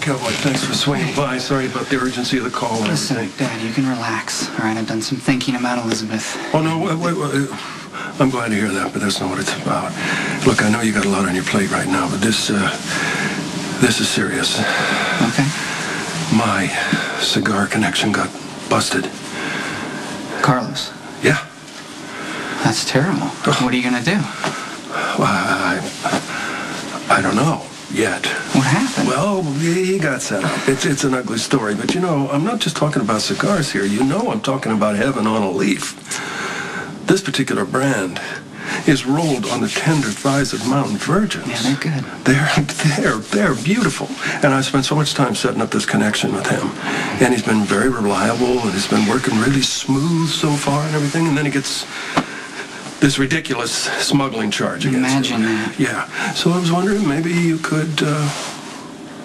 Cowboy. Thanks for swinging by. Sorry about the urgency of the call and Listen, everything. Dad, you can relax. All right, I've done some thinking about Elizabeth. Oh, no, wait. I'm glad to hear that, but that's not what it's about. Look, I know you got a lot on your plate right now, but this is serious. Okay. My cigar connection got busted. Carlos. Yeah. That's terrible. What are you going to do? Well, I don't know yet. What happened? Well, he got set up. It's an ugly story, but you know, I'm not just talking about cigars here. You know I'm talking about heaven on a leaf. This particular brand is rolled on the tender thighs of mountain virgins. Yeah, they're good. They're beautiful. And I spent so much time setting up this connection with him. And he's been very reliable, and he's been working really smooth so far and everything. And then he gets this ridiculous smuggling charge against Imagine him. that. Yeah. So I was wondering, maybe you could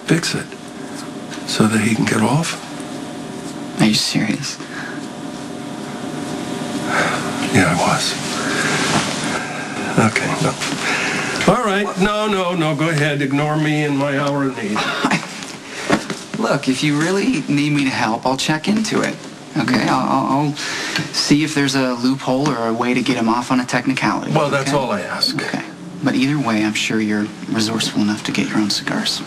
fix it so that he can get off. Are you serious? Yeah, I was. Okay, no. All right, no, go ahead. Ignore me in my hour of need. Look, if you really need me to help, I'll check into it. Okay, I'll see if there's a loophole or a way to get him off on a technicality. Well, that's okay? all I ask. Okay, but either way, I'm sure you're resourceful enough to get your own cigars.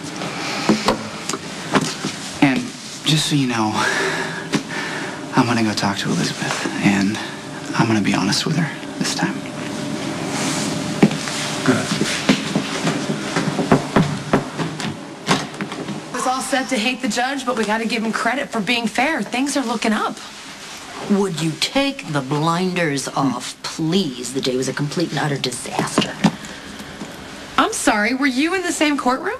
And just so you know, I'm gonna go talk to Elizabeth, and I'm gonna be honest with her this time. Good. Was all set to hate the judge, but we got to give him credit for being fair. Things are looking up. Would you take the blinders off, please? The day was a complete and utter disaster. I'm sorry, were you in the same courtroom?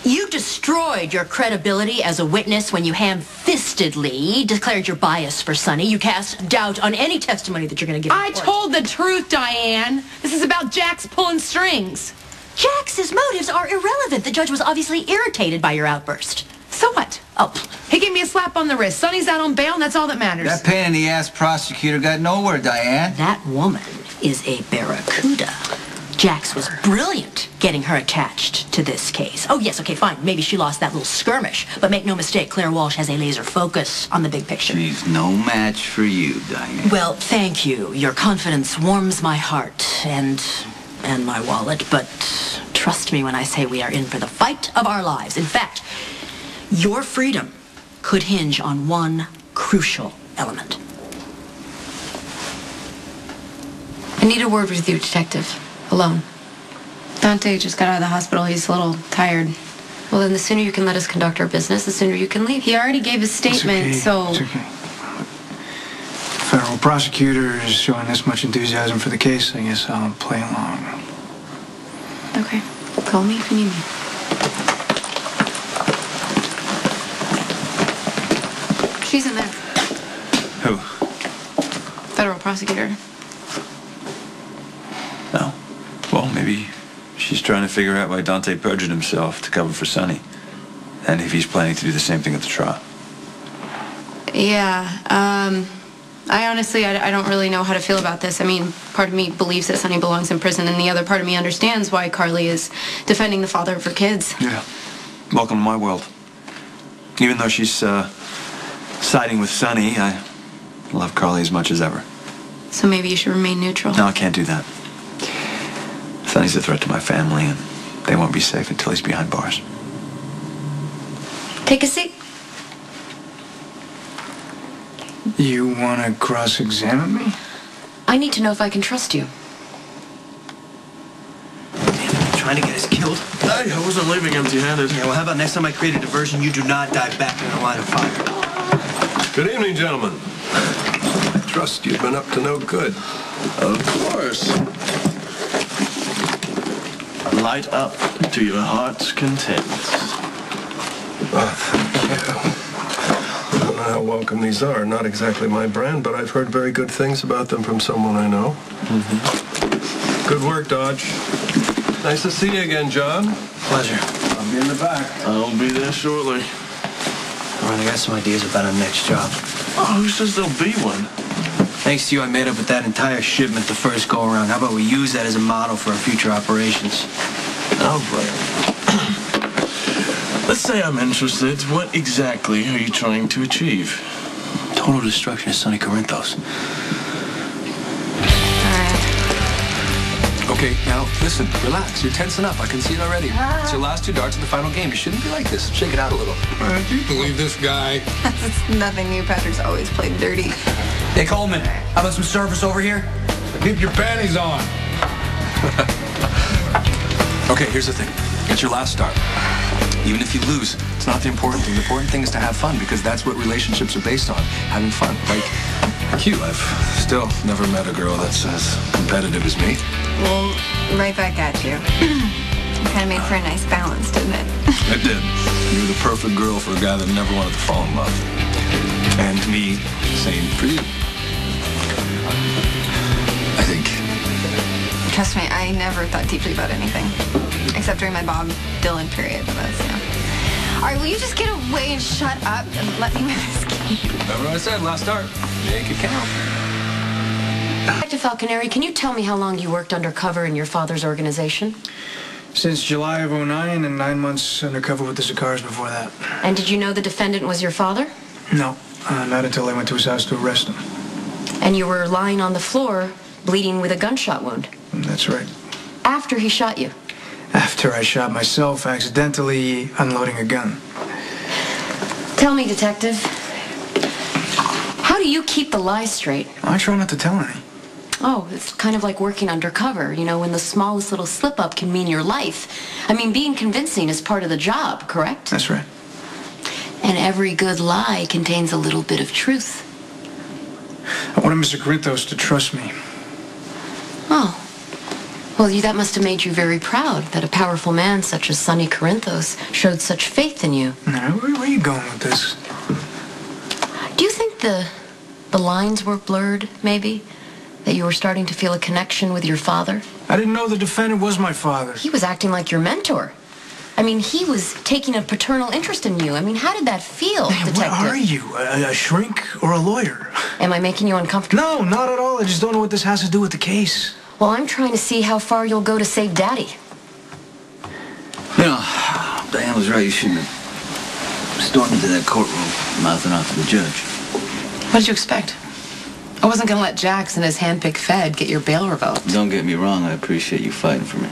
You destroyed your credibility as a witness when you ham-fistedly declared your bias for Sonny. You cast doubt on any testimony that you're going to give in I court. told the truth, Diane. This is about Jack's pulling strings. Jax's motives are irrelevant. The judge was obviously irritated by your outburst. So what? Oh, He gave me a slap on the wrist. Sonny's out on bail, and that's all that matters. That pain-in-the-ass prosecutor got nowhere, Diane. that woman is a barracuda. Jax was brilliant getting her attached to this case. Oh, yes, okay, fine. Maybe she lost that little skirmish. But make no mistake, Claire Walsh has a laser focus on the big picture. She's no match for you, Diane. Well, thank you. Your confidence warms my heart and my wallet. But trust me when I say we are in for the fight of our lives. In fact, your freedom could hinge on one crucial element. I need a word with you, Detective. Alone. Dante just got out of the hospital. He's a little tired. Well, then the sooner you can let us conduct our business, the sooner you can leave. He already gave his statement, It's okay. Federal prosecutor is showing this much enthusiasm for the case. I guess I'll play along. Okay. Call me if you need me. She's in there. Who? Federal prosecutor. Oh. Well, maybe she's trying to figure out why Dante perjured himself to cover for Sonny. And if he's planning to do the same thing at the trial. Yeah, I honestly, I don't really know how to feel about this. I mean, part of me believes that Sonny belongs in prison, and the other part of me understands why Carly is defending the father of her kids. Yeah. Welcome to my world. Even though she's siding with Sonny, I love Carly as much as ever. So maybe you should remain neutral. No, I can't do that. Sonny's a threat to my family, and they won't be safe until he's behind bars. Take a seat. You want to cross-examine me? I need to know if I can trust you. Trying to get us killed? Hey, I wasn't leaving empty-handed. Yeah, well, how about next time I create a diversion, you do not dive back in the line of fire? Good evening, gentlemen. I trust you've been up to no good. Of course. Light up to your heart's content. Thank you. I don't know how welcome these are. Not exactly my brand, but I've heard very good things about them from someone I know. Mm-hmm. Good work, Dodge. Nice to see you again, John. Pleasure. I'll be in the back. I'll be there shortly. All right, I got some ideas about our next job. Oh, who says there'll be one? Thanks to you, I made up with that entire shipment the first go-around. How about we use that as a model for our future operations? Oh, boy. Let's say I'm interested. What exactly are you trying to achieve? Total destruction of Sonny Corinthos. Okay, now, listen, relax. You're tensing up. I can see it already. It's your last 2 darts in the final game. You shouldn't be like this. Shake it out a little. Do you believe this guy? It's nothing new. Patrick's always played dirty. Hey, Coleman, how about some service over here? Keep your panties on. Okay, here's the thing. It's your last start. Even if you lose, it's not the important thing. The important thing is to have fun, because that's what relationships are based on. Having fun. Like you, I've still never met a girl that's as competitive as me. Well, right back at you. Kind of made for a nice balance, didn't it? It did. You were the perfect girl for a guy that never wanted to fall in love. And me, same for you. I think. Trust me, I never thought deeply about anything. Except during my Bob Dylan period. But that's, All right, will you just get away and shut up and let me win this game? Remember what I said, last start. Make it count. Detective Falconeri, can you tell me how long you worked undercover in your father's organization? Since July of '09 and 9 months undercover with the Cigars before that. And did you know the defendant was your father? No, not until I went to his house to arrest him. And you were lying on the floor, bleeding with a gunshot wound? That's right. After he shot you? After I shot myself accidentally unloading a gun. Tell me, Detective, how do you keep the lies straight? I try not to tell any. Oh, it's kind of like working undercover, you know, when the smallest little slip-up can mean your life. I mean, being convincing is part of the job, correct? That's right. And every good lie contains a little bit of truth. I wanted Mr. Corinthos to trust me. Oh. Well, that must have made you very proud that a powerful man such as Sonny Corinthos showed such faith in you. Now, where are you going with this? Do you think the lines were blurred, maybe? That you were starting to feel a connection with your father? I didn't know the defendant was my father. He was acting like your mentor. I mean, he was taking a paternal interest in you. I mean, how did that feel, Detective? What are you, a shrink or a lawyer? Am I making you uncomfortable? No, not at all. I just don't know what this has to do with the case. Well, I'm trying to see how far you'll go to save Daddy. You know, Diane was right. You shouldn't have stormed into that courtroom mouthing off to the judge. What did you expect? I wasn't going to let Jax and his hand-picked Fed get your bail revoked. Don't get me wrong. I appreciate you fighting for me.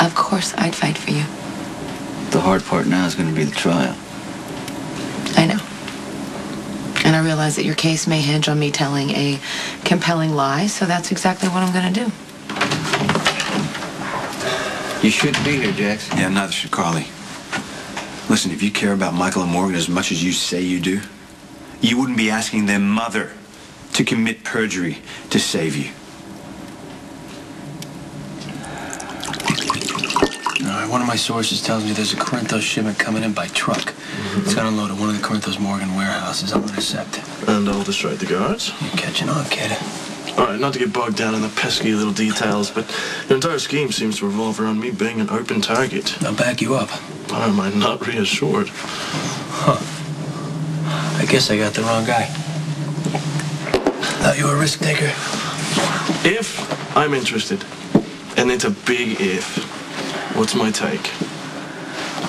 Of course I'd fight for you. The hard part now is going to be the trial. I know. And I realize that your case may hinge on me telling a compelling lie, so that's exactly what I'm going to do. You shouldn't be here, Jax. Yeah, neither should Carly. Listen, if you care about Michael and Morgan as much as you say you do, you wouldn't be asking their mother to commit perjury to save you. One of my sources tells me there's a Corinthos shipment coming in by truck. It's got unloaded at one of the Corinthos Morgan warehouses. I'll intercept. And I'll distract the guards. You're catching on, kid. All right, not to get bogged down in the pesky little details, but your entire scheme seems to revolve around me being an open target. I'll back you up. Why am I not reassured? Huh. I guess I got the wrong guy. Thought you were a risk taker. If I'm interested, and it's a big if, what's my take?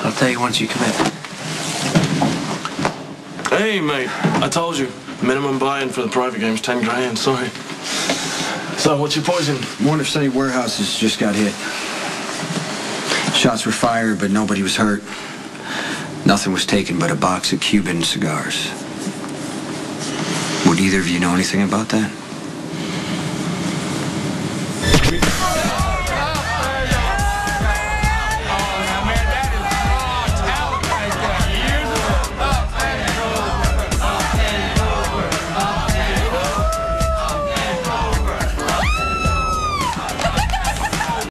I'll tell you once you commit. Hey, mate, I told you. Minimum buy-in for the private game's 10 grand, sorry. So, what's your poison? One of Sonny warehouses just got hit. Shots were fired, but nobody was hurt. Nothing was taken but a box of Cuban cigars. Would either of you know anything about that?